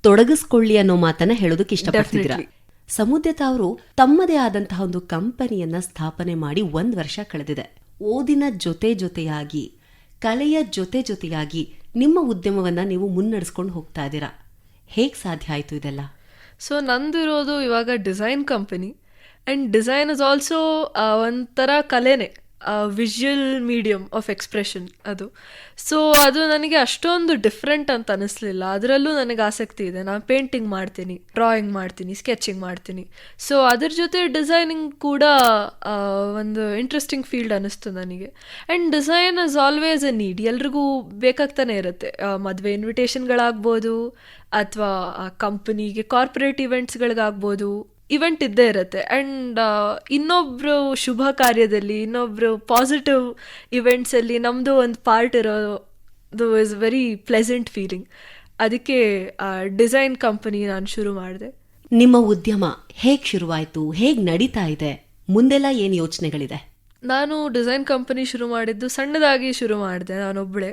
ತೊಡಗಿಸ್ಕೊಳ್ಳಿ ಅನ್ನೋ ಮಾತನ್ನ ಹೇಳೋದಕ್ಕೆ ಇಷ್ಟಪಡ್ತಿದ್ದೀರಾ? ಸಮುದ್ಯತಾ ಅವರು ತಮ್ಮದೇ ಆದಂತಹ ಒಂದು ಕಂಪನಿಯನ್ನ ಸ್ಥಾಪನೆ ಮಾಡಿ 1 ವರ್ಷ ಕಳೆದಿದೆ. ಓದಿನ ಜೊತೆಯಾಗಿ ಕಲೆಯ ಜೊತೆಯಾಗಿ ನಿಮ್ಮ ಉದ್ಯಮವನ್ನ ನೀವು ಮುನ್ನಡೆಸ್ಕೊಂಡು ಹೋಗ್ತಾ ಇದ್ದೀರಾ. ಹೇಗೆ ಸಾಧ್ಯ ಆಯ್ತು ಇದೆಲ್ಲ? ಸೊ ನಂದಿರೋದು ಇವಾಗ design company and design is also ಒಂಥರ ಕಲೆನೇ, ವಿಜುವಲ್ ಮೀಡಿಯಮ್ ಆಫ್ ಎಕ್ಸ್ಪ್ರೆಷನ್ ಅದು. ಸೊ ಅದು ನನಗೆ ಅಷ್ಟೊಂದು ಡಿಫ್ರೆಂಟ್ ಅಂತ ಅನಿಸ್ಲಿಲ್ಲ. ಅದರಲ್ಲೂ ನನಗೆ ಆಸಕ್ತಿ ಇದೆ. ನಾನು ಪೇಂಟಿಂಗ್ ಮಾಡ್ತೀನಿ, ಡ್ರಾಯಿಂಗ್ ಮಾಡ್ತೀನಿ, ಸ್ಕೆಚಿಂಗ್ ಮಾಡ್ತೀನಿ. ಸೊ ಅದ್ರ ಜೊತೆ ಡಿಸೈನಿಂಗ್ ಕೂಡ ಒಂದು ಇಂಟ್ರೆಸ್ಟಿಂಗ್ ಫೀಲ್ಡ್ ಅನ್ನಿಸ್ತು ನನಗೆ. And design is always A need, ಎಲ್ರಿಗೂ ಬೇಕಾಗ್ತಾನೆ ಇರುತ್ತೆ. ಮದುವೆ ಇನ್ವಿಟೇಷನ್ಗಳಾಗ್ಬೋದು ಅಥವಾ ಕಂಪನಿಗೆ ಕಾರ್ಪೊರೇಟ್ ಇವೆಂಟ್ಸ್ಗಳಿಗಾಗ್ಬೋದು, ಇವೆಂಟ್ ಇದ್ದೇ ಇರುತ್ತೆ. ಆ್ಯಂಡ್ ಇನ್ನೊಬ್ರು ಶುಭ ಕಾರ್ಯದಲ್ಲಿ, ಇನ್ನೊಬ್ರು ಪಾಸಿಟಿವ್ ಇವೆಂಟ್ಸಲ್ಲಿ ನಮ್ಮದು ಒಂದು ಪಾರ್ಟ್ ಇರೋದು ಇಸ್ ವೆರಿ ಪ್ಲೆಸೆಂಟ್ ಫೀಲಿಂಗ್. ಅದಕ್ಕೆ ಡಿಸೈನ್ ಕಂಪನಿ ನಾನು ಶುರು ಮಾಡಿದೆ. ನಿಮ್ಮ ಉದ್ಯಮ ಹೇಗೆ ಶುರುವಾಯಿತು, ಹೇಗೆ ನಡೀತಾ ಇದೆ, ಮುಂದೆಲ್ಲ ಏನು ಯೋಚನೆಗಳಿದೆ? ನಾನು ಡಿಸೈನ್ ಕಂಪನಿ ಶುರು ಮಾಡಿದ್ದು ಸಣ್ಣದಾಗಿ ಶುರು ಮಾಡಿದೆ. ನಾನೊಬ್ಬಳೇ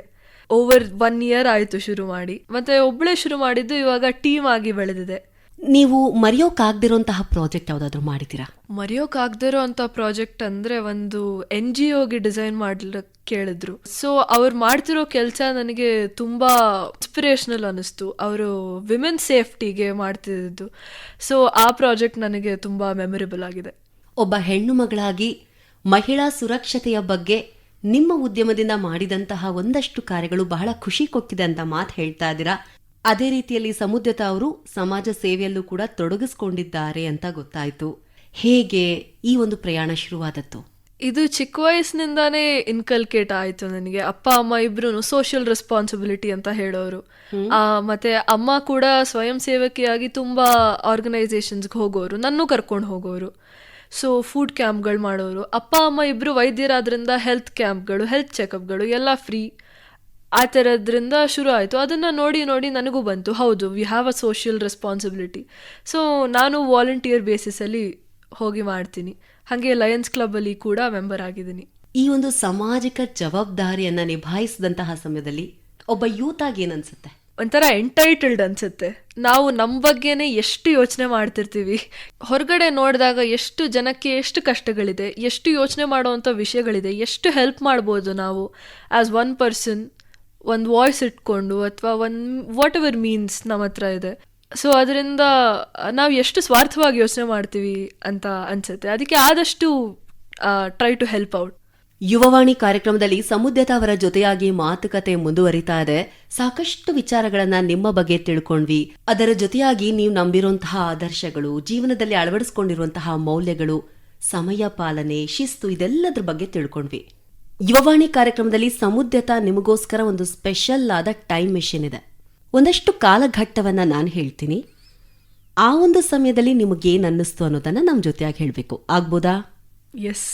ಓವರ್ 1 year ಆಯಿತು ಶುರು ಮಾಡಿ. ಮತ್ತು ಒಬ್ಬಳೇ ಶುರು ಮಾಡಿದ್ದು ಇವಾಗ ಟೀಮ್ ಆಗಿ ಬೆಳೆದಿದೆ. ನೀವು ಮರೆಯೋಕ್ಕಾಗದಿರೋಂತಹ ಪ್ರಾಜೆಕ್ಟ್ ಯಾವುದಾದ್ರೂ ಮಾಡಿದ್ದೀರಾ? ಮರೆಯೋಕ್ಕಾಗದಿರೋ ಅಂಥ ಪ್ರಾಜೆಕ್ಟ್ ಅಂದರೆ ಒಂದು NGOಗೆ ಡಿಸೈನ್ ಮಾಡ್ಲಿಕ್ಕೆ ಕೇಳಿದ್ರು. ಸೊ ಅವ್ರು ಮಾಡ್ತಿರೋ ಕೆಲಸ ನನಗೆ ತುಂಬ ಇನ್ಸ್ಪಿರೇಷನಲ್ ಅನ್ನಿಸ್ತು. ಅವರು ವಿಮೆನ್ ಸೇಫ್ಟಿಗೆ ಮಾಡ್ತಿದ್ದು. ಸೊ ಆ ಪ್ರಾಜೆಕ್ಟ್ ನನಗೆ ತುಂಬ ಮೆಮೊರೇಬಲ್ ಆಗಿದೆ. ಒಬ್ಬ ಹೆಣ್ಣು ಮಗಳಾಗಿ ಮಹಿಳಾ ಸುರಕ್ಷತೆಯ ಬಗ್ಗೆ ನಿಮ್ಮ ಉದ್ಯಮದಿಂದ ಮಾಡಿದಂತಹ ಒಂದಷ್ಟು ಕಾರ್ಯಗಳು ಬಹಳ ಖುಷಿ ಕೊಟ್ಟಿದೆ ಅಂತ ಮಾತು ಹೇಳ್ತಾ ಇದ್ದೀರಾ. ಅದೇ ರೀತಿಯಲ್ಲಿ ಸಮುದ್ಯತಾ ಅವರು ಸಮಾಜ ಸೇವೆಯಲ್ಲೂ ಕೂಡ ತೊಡಗಿಸ್ಕೊಂಡಿದ್ದಾರೆ ಅಂತ ಗೊತ್ತಾಯ್ತು. ಹೇಗೆ ಈ ಒಂದು ಪ್ರಯಾಣ ಶುರುವಾದದ್ದು? ಇದು ಚಿಕ್ಕ ವಯಸ್ಸಿನಿಂದಾನೇ ಇನ್ಕಲ್ಕೇಟ್ ಆಯಿತು ನನಗೆ. ಅಪ್ಪ ಅಮ್ಮ ಇಬ್ರು ಸೋಷಿಯಲ್ ರೆಸ್ಪಾನ್ಸಿಬಿಲಿಟಿ ಅಂತ ಹೇಳೋರು. ಮತ್ತೆ ಅಮ್ಮ ಕೂಡ ಸ್ವಯಂ ಸೇವಕಿಯಾಗಿ ತುಂಬ ಆರ್ಗನೈಸೇಷನ್ಸ್ಗೆ ಹೋಗೋರು, ನನ್ನೂ ಕರ್ಕೊಂಡು ಹೋಗೋರು. ಸೊ ಫುಡ್ ಕ್ಯಾಂಪ್ಗಳು ಮಾಡೋರು. ಅಪ್ಪ ಅಮ್ಮ ಇಬ್ಬರು ವೈದ್ಯರಾದ್ರಿಂದ ಹೆಲ್ತ್ ಕ್ಯಾಂಪ್ಗಳು, ಹೆಲ್ತ್ ಚೆಕಪ್ಗಳು ಎಲ್ಲ ಫ್ರೀ. ಆ ಥರದ್ರಿಂದ ಶುರು ಆಯಿತು. ಅದನ್ನು ನೋಡಿ ನನಗೂ ಬಂತು, ಹೌದು, we have a social responsibility. So ನಾನು ವಾಲಂಟಿಯರ್ ಬೇಸಿಸಲ್ಲಿ ಹೋಗಿ ಮಾಡ್ತೀನಿ. ಹಾಗೆ ಲಯನ್ಸ್ ಕ್ಲಬ್ಬಲ್ಲಿ ಕೂಡ ಮೆಂಬರ್ ಆಗಿದ್ದೀನಿ. ಈ ಒಂದು ಸಾಮಾಜಿಕ ಜವಾಬ್ದಾರಿಯನ್ನು ನಿಭಾಯಿಸಿದಂತಹ ಸಮಯದಲ್ಲಿ ಒಬ್ಬ ಯೂತ್ ಆಗಿ ಏನನ್ಸುತ್ತೆ? ಒಂಥರ ಎಂಟೈಟಲ್ಡ್ ಅನ್ಸುತ್ತೆ. ನಾವು ನಮ್ಮ ಬಗ್ಗೆನೇ ಎಷ್ಟು ಯೋಚನೆ ಮಾಡ್ತಿರ್ತೀವಿ. ಹೊರಗಡೆ ನೋಡಿದಾಗ ಎಷ್ಟು ಜನಕ್ಕೆ ಎಷ್ಟು ಕಷ್ಟಗಳಿದೆ, ಎಷ್ಟು ಯೋಚನೆ ಮಾಡುವಂಥ ವಿಷಯಗಳಿದೆ, ಎಷ್ಟು ಹೆಲ್ಪ್ ಮಾಡ್ಬೋದು ನಾವು ಆ್ಯಸ್ ಒನ್ ಪರ್ಸನ್, ಒಂದು ವಾಯ್ಸ್ ಇಟ್ಕೊಂಡು ಅಥವಾ ವಾಟ್ ಎವರ್ ಮೀನ್ಸ್ ನಮ್ಮ ಹತ್ರ ಇದೆ. ಸೊ ಅದರಿಂದ ನಾವು ಎಷ್ಟು ಸ್ವಾರ್ಥವಾಗಿ ಯೋಚನೆ ಮಾಡ್ತೀವಿ ಅಂತ ಅನ್ಸುತ್ತೆ. ಅದಕ್ಕೆ ಆದಷ್ಟು try to help out. Yuvavani ಕಾರ್ಯಕ್ರಮದಲ್ಲಿ ಸಮುದ್ಯತಾ ಅವರ ಜೊತೆಯಾಗಿ ಮಾತುಕತೆ ಮುಂದುವರಿತಾ ಇದೆ. ಸಾಕಷ್ಟು ವಿಚಾರಗಳನ್ನ ನಿಮ್ಮ ಬಗ್ಗೆ ತಿಳ್ಕೊಂಡ್ವಿ. ಅದರ ಜೊತೆಯಾಗಿ ನೀವು ನಂಬಿರುವಂತಹ ಆದರ್ಶಗಳು, ಜೀವನದಲ್ಲಿ ಅಳವಡಿಸಿಕೊಂಡಿರುವಂತಹ ಮೌಲ್ಯಗಳು, ಸಮಯ ಪಾಲನೆ, ಶಿಸ್ತು, ಇದೆಲ್ಲದ್ರ ಬಗ್ಗೆ ತಿಳ್ಕೊಂಡ್ವಿ. ಯುವವಾಣಿ ಕಾರ್ಯಕ್ರಮದಲ್ಲಿ ಸಮುದ್ಯತಾ ನಿಮಗೋಸ್ಕರ ಒಂದು ಸ್ಪೆಷಲ್ ಆದ ಟೈಮ್ ಮೆಷಿನ್ ಇದೆ. ಒಂದಷ್ಟು ಕಾಲಘಟ್ಟವನ್ನ ನಾನು ಹೇಳ್ತೀನಿ. ಆ ಒಂದು ಸಮಯದಲ್ಲಿ ನಿಮಗೇನು ಅನ್ನಿಸ್ತು ಅನ್ನೋದನ್ನ ನಮ್ಮ ಜೊತೆಯಾಗಿ ಹೇಳಬೇಕು. ಆಗ್ಬೋದಾ? ಎಸ್.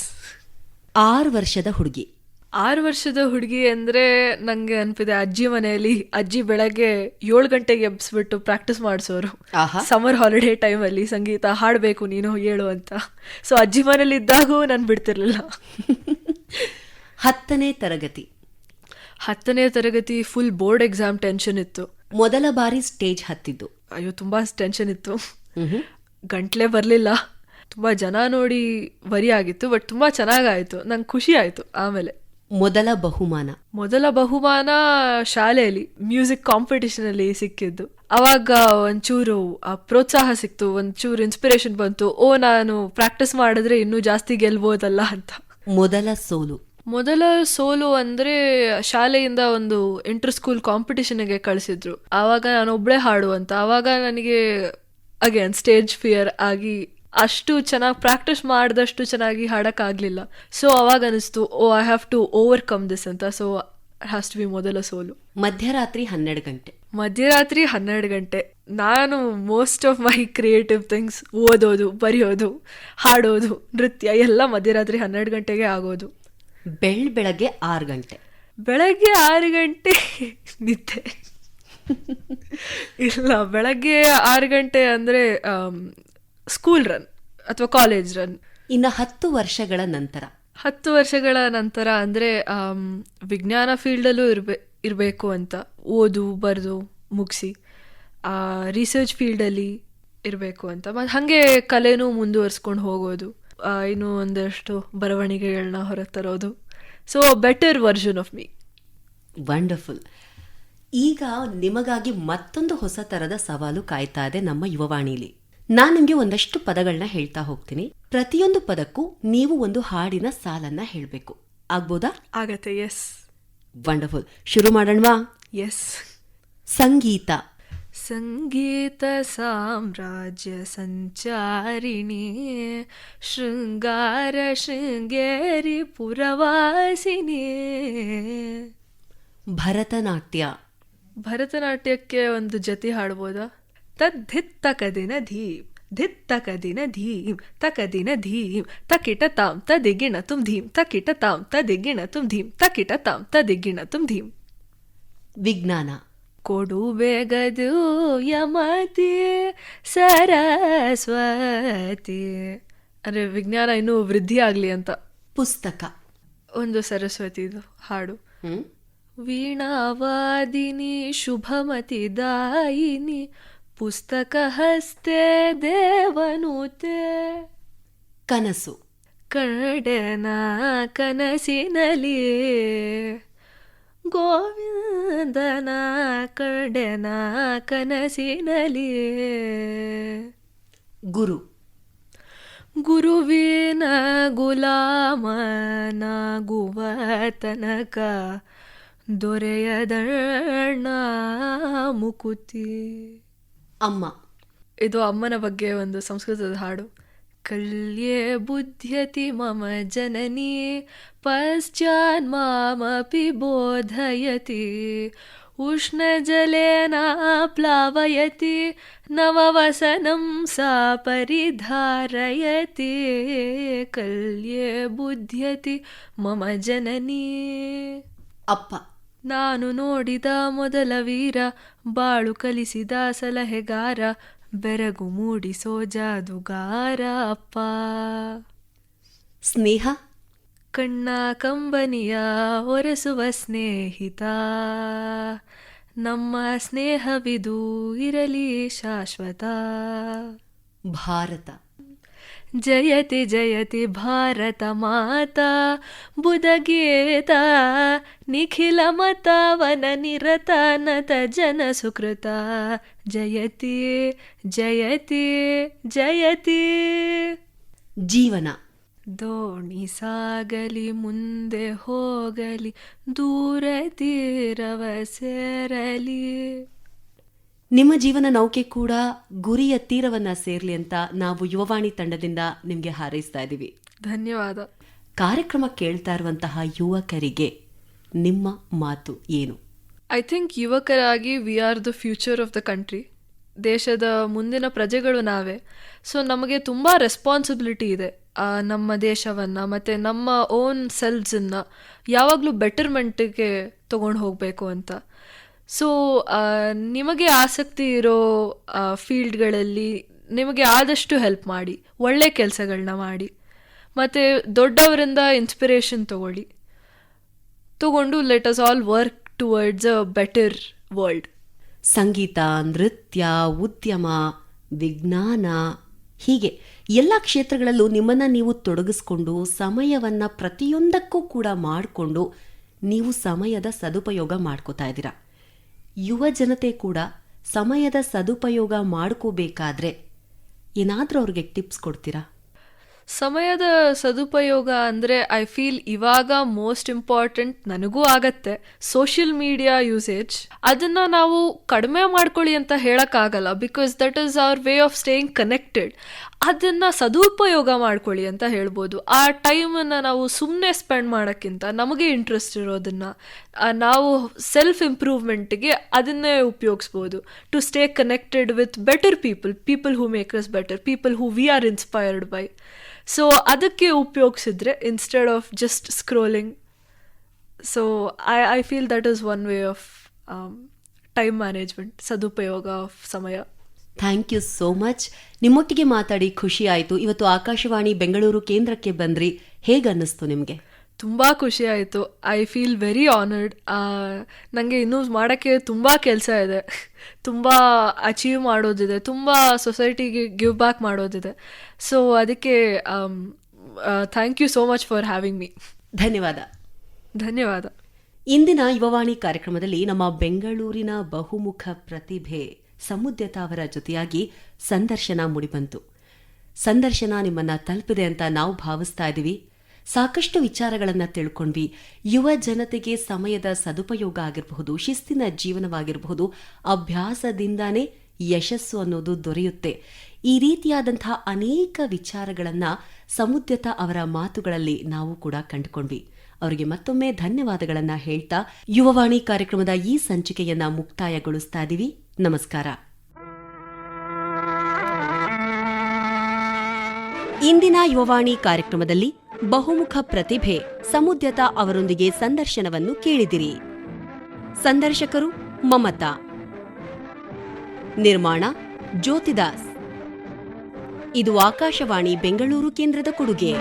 6 ವರ್ಷದ ಹುಡುಗಿ. 6 ವರ್ಷದ ಹುಡುಗಿ ಅಂದರೆ ನನಗೆ ಅನ್ಪಿದೆ, ಅಜ್ಜಿ ಮನೆಯಲ್ಲಿ ಅಜ್ಜಿ ಬೆಳಗ್ಗೆ 7 ಗಂಟೆಗೆ ಎಬ್ಬಿಸ್ಬಿಟ್ಟು ಪ್ರಾಕ್ಟೀಸ್ ಮಾಡಿಸೋರು. ಸಮರ್ ಹಾಲಿಡೇ ಟೈಮಲ್ಲಿ ಸಂಗೀತ ಹಾಡಬೇಕು ನೀನು ಹೇಳು ಅಂತ. ಸೊ ಅಜ್ಜಿ ಮನೇಲಿ ಇದ್ದಾಗೂ ನಾನು ಬಿಡ್ತಿರ್ಲಿಲ್ಲ. 10ನೇ ತರಗತಿ. 10ನೇ ತರಗತಿ ಫುಲ್ ಬೋರ್ಡ್ ಎಕ್ಸಾಮ್ ಟೆನ್ಷನ್ ಇತ್ತು. ಮೊದಲ ಬಾರಿ ಸ್ಟೇಜ್ ಹತ್ತಿದ್ದು. ಅಯ್ಯೋ ತುಂಬ ಟೆನ್ಷನ್ ಇತ್ತು. ಗಂಟ್ಲೆ ಬರಲಿಲ್ಲ. ತುಂಬ ಜನ ನೋಡಿ ವರಿ ಆಗಿತ್ತು. ಬಟ್ ತುಂಬ ಚೆನ್ನಾಗಾಯಿತು, ನಂಗೆ ಖುಷಿ ಆಯಿತು. ಆಮೇಲೆ ಮೊದಲ ಬಹುಮಾನ ಶಾಲೆಯಲ್ಲಿ ಮ್ಯೂಸಿಕ್ ಕಾಂಪಿಟಿಷನಲ್ಲಿ ಸಿಕ್ಕಿದ್ದು. ಅವಾಗ ಒಂಚೂರು ಪ್ರೋತ್ಸಾಹ ಸಿಕ್ತು, ಒಂಚೂರು ಇನ್ಸ್ಪಿರೇಷನ್ ಬಂತು. ನಾನು ಪ್ರಾಕ್ಟೀಸ್ ಮಾಡಿದ್ರೆ ಇನ್ನೂ ಜಾಸ್ತಿ ಗೆಲ್ಬೋದಲ್ಲ ಅಂತ. ಮೊದಲ ಸೋಲು ಅಂದರೆ ಶಾಲೆಯಿಂದ ಒಂದು ಇಂಟರ್ ಸ್ಕೂಲ್ ಕಾಂಪಿಟಿಷನ್ಗೆ ಕಳಿಸಿದ್ರು. ಆವಾಗ ನಾನು ಒಬ್ಬಳೇ ಹಾಡು ಅಂತ. ಆವಾಗ ನನಗೆ ಅಗೇನ್ ಸ್ಟೇಜ್ ಫಿಯರ್ ಆಗಿ ಅಷ್ಟು ಚೆನ್ನಾಗಿ ಪ್ರಾಕ್ಟೀಸ್ ಮಾಡಿದಷ್ಟು ಚೆನ್ನಾಗಿ ಹಾಡೋಕ್ಕಾಗಲಿಲ್ಲ. ಸೊ ಅವಾಗ ಅನಿಸ್ತು, I have to overcome this ಅಂತ. ಸೊ ಹ್ಯಾಸ್ ಟು ಬಿ ಮೊದಲ ಸೋಲು. ಮಧ್ಯರಾತ್ರಿ 12 ಗಂಟೆ ನಾನು most of my creative things, ಓದೋದು, ಬರೆಯೋದು, ಹಾಡೋದು, ನೃತ್ಯ ಎಲ್ಲ ಮಧ್ಯರಾತ್ರಿ 12 ಗಂಟೆಗೆ ಆಗೋದು. ಬೆಳಗ್ಗೆ 6 ಗಂಟೆ ನಿದ್ದೆ ಇಲ್ಲ. ಬೆಳಗ್ಗೆ 6 ಗಂಟೆ ಅಂದರೆ ಸ್ಕೂಲ್ ರನ್ ಅಥವಾ ಕಾಲೇಜ್ ರನ್. ಇನ್ನು 10 ವರ್ಷಗಳ ನಂತರ ಅಂದರೆ ವಿಜ್ಞಾನ ಫೀಲ್ಡಲ್ಲೂ ಇರಬೇಕು ಅಂತ, ಓದು ಬರೆದು ಮುಗಿಸಿ ರಿಸರ್ಚ್ ಫೀಲ್ಡಲ್ಲಿ ಇರಬೇಕು ಅಂತ. ಮತ್ತು ಹಾಗೆ ಕಲೆನೂ ಮುಂದುವರ್ಸ್ಕೊಂಡು ಹೋಗೋದು, ಇನ್ನೂ ಒಂದಷ್ಟು ಬರವಣಿಗೆಗಳನ್ನ ಹೊರತರೋದು. So better version of me. Wonderful. ಈಗ ನಿಮಗಾಗಿ ಮತ್ತೊಂದು ಹೊಸ ತರದ ಸವಾಲು ಕಾಯ್ತಾ ಇದೆ ನಮ್ಮ ಯುವವಾಣಿಲಿ. ನಾನು ನಿಮಗೆ ಒಂದಷ್ಟು ಪದಗಳನ್ನ ಹೇಳ್ತಾ ಹೋಗ್ತೀನಿ. ಪ್ರತಿಯೊಂದು ಪದಕ್ಕೂ ನೀವು ಒಂದು ಹಾಡಿನ ಸಾಲನ್ನ ಹೇಳಬೇಕು. ಆಗ್ಬೋದಾ? ಆಗತ್ತೆ. ಎಸ್. ವಂಡರ್ಫುಲ್. ಶುರು ಮಾಡೋಣವಾ? ಎಸ್. ಸಂಗೀತ. ಸಂಗೀತ ಸಾಮ್ರಾಜ್ಯ ಸಂಚಾರಿಣಿ, ಶೃಂಗಾರ ಶೃಂಗೇರಿ ಪುರವಾಸಿನಿ. ಭರತನಾಟ್ಯ. ಭರತನಾಟ್ಯಕ್ಕೆ ಒಂದು ಜತಿ ಹಾಡ್ಬೋದಾ? ತದ್ಧಿತ್ತಕದಿನ ಧೀಂ ಧಿತ್ತಕದಿನ ಧೀಂ ತಕದಿನ ಧೀಂ ತಕಿಟ ತಾಂ ತದಿಗಿಣ ತುಂ ಧೀಂ ತಕಿಟ ತಾಂ ತದಿಗಿಣ ತುಂ ಧೀಂ ತಕಿಟ ತಾಂ ತದಿಗಿಣ ತುಂ ಧೀಂ. ವಿಜ್ಞಾನ. ಕೊಡು ಬೇಗದು ಯಮತಿ ಸರಸ್ವತಿ. ಅಂದರೆ ವಿಜ್ಞಾನ ಇನ್ನೂ ವೃದ್ಧಿ ಆಗಲಿ ಅಂತ. ಪುಸ್ತಕ. ಒಂದು ಸರಸ್ವತಿದು ಹಾಡು. ವೀಣಾವಾದಿನಿ ಶುಭಮತಿ ದಾಯಿನಿ ಪುಸ್ತಕ ಹಸ್ತೆ ದೇವನೂತೆ. ಕನಸು. ಕನ್ನಡನ ಕನಸಿನಲಿ ಗೋವಿಂದನ ಕಡೆನ ಕನಸಿನಲಿ. ಗುರು. ಗುರುವಿನ ಗುಲಾಮನಾಗುವ ತನಕ ದೊರೆಯದಣ್ಣ ಮುಕುತಿ. ಅಮ್ಮ. ಇದು ಅಮ್ಮನ ಬಗ್ಗೆ ಒಂದು ಸಂಸ್ಕೃತದ ಹಾಡು. ಕಲ್ಯೆ ಬುದ್ಧ್ಯತಿ ಮಮ ಜನನಿ ಪಶ್ಚಾನ್ಮಾಮಪಿ ಬೋಧಯತಿ ಉಷ್ಣಜಲೇನ ಪ್ಲಾವಯತಿ ನವವಸನಂ ಸಾ ಪರಿಧಾರಯತಿ. ಕಲ್ಯೆ ಬುದ್ಧ್ಯತಿ ಮಮ ಜನನಿ. ಅಪ್ಪ. ನಾನು ನೋಡಿದ ಮೊದಲ ವೀರ, ಬಾಳು ಕಲಿಸಿದ ಸಲಹೆಗಾರ, ಬೆರಗು ಮೂಡಿಸೋ ಜಾದುಗಾರ ಅಪ್ಪ. ಸ್ನೇಹ. ಕಣ್ಣ ಕಂಬನಿಯ ಒರೆಸುವ ಸ್ನೇಹಿತ, ನಮ್ಮ ಸ್ನೇಹವಿದು ಇರಲಿ ಶಾಶ್ವತ. ಭಾರತ. ಜಯತಿ ಜಯತಿ ಭಾರತ ಮಾತಾ ಬುಧಗೀತ ನಿಖಿಲ ಮತವನ ನಿರತ ನತ ಜನ ಸುಕೃತ. ಜಯತಿ ಜಯತಿ ಜಯತಿ. ಜೀವನ. ದೋಣಿ ಸಾಗಲಿ ಮುಂದೆ ಹೋಗಲಿ ದೂರ ತೀರವ ಸೇರಲಿ. ನಿಮ್ಮ ಜೀವನ ನೌಕೆ ಕೂಡ ಗುರಿಯ ತೀರವನ್ನ ಸೇರ್ಲಿ ಅಂತ ನಾವು ಯುವವಾಣಿ ತಂಡದಿಂದ ನಿಮ್ಗೆ ಹಾರೈಸ್ತಾ ಇದ್ದೀವಿ. ಧನ್ಯವಾದ. ಕಾರ್ಯಕ್ರಮ ಕೇಳ್ತಾ ಇರುವಂತಹ ಯುವಕರಿಗೆ ನಿಮ್ಮ ಮಾತು ಏನು? ಐ ಥಿಂಕ್ ಯುವಕರಾಗಿ we are the future of the country. ದೇಶದ ಮುಂದಿನ ಪ್ರಜೆಗಳು ನಾವೇ. ಸೊ ನಮಗೆ ತುಂಬ ರೆಸ್ಪಾನ್ಸಿಬಿಲಿಟಿ ಇದೆ ನಮ್ಮ ದೇಶವನ್ನು ಮತ್ತು ನಮ್ಮ ಓನ್ ಸೆಲ್ಫ್ಸನ್ನು ಯಾವಾಗಲೂ ಬೆಟರ್ಮೆಂಟಿಗೆ ತೊಗೊಂಡು ಹೋಗಬೇಕು ಅಂತ. ಸೊ ನಿಮಗೆ ಆಸಕ್ತಿ ಇರೋ ಫೀಲ್ಡ್ಗಳಲ್ಲಿ ನಿಮಗೆ ಆದಷ್ಟು ಹೆಲ್ಪ್ ಮಾಡಿ, ಒಳ್ಳೆ ಕೆಲಸಗಳನ್ನ ಮಾಡಿ, ಮತ್ತು ದೊಡ್ಡವರಿಂದ ಇನ್ಸ್ಪಿರೇಷನ್ ತಗೊಂಡು let us all work towards a better world. ಸಂಗೀತ, ನೃತ್ಯ, ಉದ್ಯಮ, ವಿಜ್ಞಾನ, ಹೀಗೆ ಎಲ್ಲ ಕ್ಷೇತ್ರಗಳಲ್ಲೂ ನಿಮ್ಮನ್ನು ನೀವು ತೊಡಗಿಸ್ಕೊಂಡು ಸಮಯವನ್ನು ಪ್ರತಿಯೊಂದಕ್ಕೂ ಕೂಡ ಮಾಡಿಕೊಂಡು ನೀವು ಸಮಯದ ಸದುಪಯೋಗ ಮಾಡ್ಕೋತಾ ಇದ್ದೀರಾ. ಯುವ ಜನತೆ ಕೂಡ ಸಮಯದ ಸದುಪಯೋಗ ಮಾಡ್ಕೋಬೇಕಾದ್ರೆ ಏನಾದರೂ ಅವ್ರಿಗೆ ಟಿಪ್ಸ್ ಕೊಡ್ತೀರಾ? ಸಮಯದ ಸದುಪಯೋಗ ಅಂದರೆ ಐ ಫೀಲ್ ಇವಾಗ ಮೋಸ್ಟ್ ಇಂಪಾರ್ಟೆಂಟ್ ನನಗೂ ಆಗತ್ತೆ ಸೋಷಿಯಲ್ ಮೀಡಿಯಾ ಯೂಸೇಜ್. ಅದನ್ನು ನಾವು ಕಡಿಮೆ ಮಾಡ್ಕೊಳ್ಳಿ ಅಂತ ಹೇಳೋಕ್ಕಾಗಲ್ಲ, because that is our way of staying connected. ಅದನ್ನು ಸದುಪಯೋಗ ಮಾಡ್ಕೊಳ್ಳಿ ಅಂತ ಹೇಳ್ಬೋದು. ಆ ಟೈಮನ್ನು ನಾವು ಸುಮ್ಮನೆ ಸ್ಪೆಂಡ್ ಮಾಡೋಕ್ಕಿಂತ ನಮಗೆ ಇಂಟ್ರೆಸ್ಟ್ ಇರೋದನ್ನು ನಾವು ಸೆಲ್ಫ್ ಇಂಪ್ರೂವ್ಮೆಂಟ್ಗೆ ಅದನ್ನೇ ಉಪಯೋಗಿಸ್ಬೋದು. To stay connected with better people who make us better, people who we are inspired by. So ಅದಕ್ಕೆ ಉಪಯೋಗಿಸಿದ್ರೆ instead of just scrolling. So I feel that is one way of time management, ಸದುಪಯೋಗ ಆಫ್ ಸಮಯ. Thank you so much. ನಿಮ್ಮೊಟ್ಟಿಗೆ ಮಾತಾಡಿ ಖುಷಿ ಆಯಿತು. ಇವತ್ತು ಆಕಾಶವಾಣಿ ಬೆಂಗಳೂರು ಕೇಂದ್ರಕ್ಕೆ ಬಂದ್ರಿ, ಹೇಗೆ ಅನ್ನಿಸ್ತು ನಿಮಗೆ? ತುಂಬ ಖುಷಿ ಆಯಿತು. I feel very honoured. ನನಗೆ ಇನ್ನೂ ಮಾಡೋಕ್ಕೆ ತುಂಬ ಕೆಲಸ ಇದೆ, ತುಂಬ ಅಚೀವ್ ಮಾಡೋದಿದೆ, ತುಂಬ ಸೊಸೈಟಿಗೆ ಗಿವ್ ಬ್ಯಾಕ್ ಮಾಡೋದಿದೆ. ಸೊ ಅದಕ್ಕೆ thank you so much for having me. ಧನ್ಯವಾದ. ಧನ್ಯವಾದ. ಇಂದಿನ ಯುವವಾಣಿ ಕಾರ್ಯಕ್ರಮದಲ್ಲಿ ನಮ್ಮ ಬೆಂಗಳೂರಿನ ಬಹುಮುಖ ಪ್ರತಿಭೆ ಸಮುದ್ಯತಾ ಅವರ ಜೊತೆಯಾಗಿ ಸಂದರ್ಶನ ಮೂಡಿಬಂತು. ಸಂದರ್ಶನ ನಿಮ್ಮನ್ನ ತಲುಪಿದೆ ಅಂತ ನಾವು ಭಾವಿಸ್ತಾ ಇದ್ದೀವಿ. ಸಾಕಷ್ಟು ವಿಚಾರಗಳನ್ನು ತಿಳ್ಕೊಂಡ್ವಿ. ಯುವ ಜನತೆಗೆ ಸಮಯದ ಸದುಪಯೋಗ ಆಗಿರಬಹುದು, ಶಿಸ್ತಿನ ಜೀವನವಾಗಿರಬಹುದು, ಅಭ್ಯಾಸದಿಂದಾನೇ ಯಶಸ್ಸು ಅನ್ನೋದು ದೊರೆಯುತ್ತೆ. ಈ ರೀತಿಯಾದಂತಹ ಅನೇಕ ವಿಚಾರಗಳನ್ನು ಸಮುದ್ಯತಾ ಅವರ ಮಾತುಗಳಲ್ಲಿ ನಾವು ಕೂಡ ಕಂಡುಕೊಂಡ್ವಿ. ಅವರಿಗೆ ಮತ್ತೊಮ್ಮೆ ಧನ್ಯವಾದಗಳನ್ನ ಹೇಳ್ತಾ ಯುವವಾಣಿ ಕಾರ್ಯಕ್ರಮದ ಈ ಸಂಚಿಕೆಯನ್ನ ಮುಕ್ತಾಯಗೊಳಿಸ್ತಾ ಇದ್ದೀವಿ. ನಮಸ್ಕಾರ. ಇಂದಿನ ಯುವವಾಣಿ ಕಾರ್ಯಕ್ರಮದಲ್ಲಿ ಬಹುಮುಖ ಪ್ರತಿಭೆ ಸಮುದ್ಯತಾ ಅವರೊಂದಿಗೆ ಸಂದರ್ಶನವನ್ನು ಕೇಳಿದಿರಿ. ಸಂದರ್ಶಕರು ಮಮತಾ, ನಿರ್ಮಾಣ ಜ್ಯೋತಿದಾಸ್. ಇದು ಆಕಾಶವಾಣಿ ಬೆಂಗಳೂರು ಕೇಂದ್ರದ ಕೊಡುಗೆ.